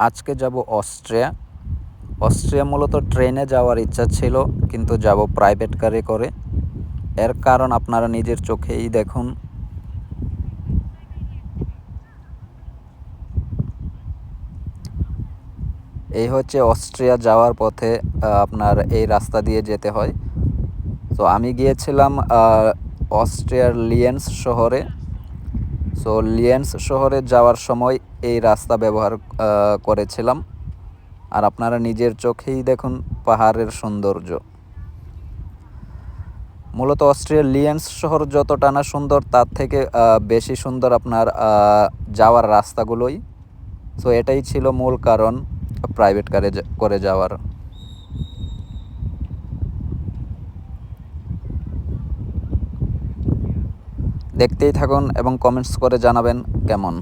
আজকে যাব Austria. Austria মূলত ট্রেনে যাওয়ার ইচ্ছা ছিল, কিন্তু যাব প্রাইভেট কারে করে। এর কারণ আপনারা নিজের চোখেই দেখুন। এই হচ্ছে অস্ট্রিয়া যাওয়ার পথে আপনার এই রাস্তা দিয়ে যেতে হয়। তো আমি গিয়েছিলাম অস্ট্রিয়ার লিয়েন্স শহরে। সো লিয়েন্স শহরে যাওয়ার সময় এই রাস্তা ব্যবহার করেছিলাম। আর আপনারা নিজের চোখেই দেখুন পাহাড়ের সৌন্দর্য। মূলত অস্ট্রিয়ার লিয়েন্স শহর যতটা না সুন্দর, তার থেকে বেশি সুন্দর আপনার যাওয়ার রাস্তাগুলোই। সো এটাই ছিল মূল কারণ প্রাইভেট কারে করে যাওয়ার। দেখতেই থাকুন এবং কমেন্টস করে জানাবেন কেমন।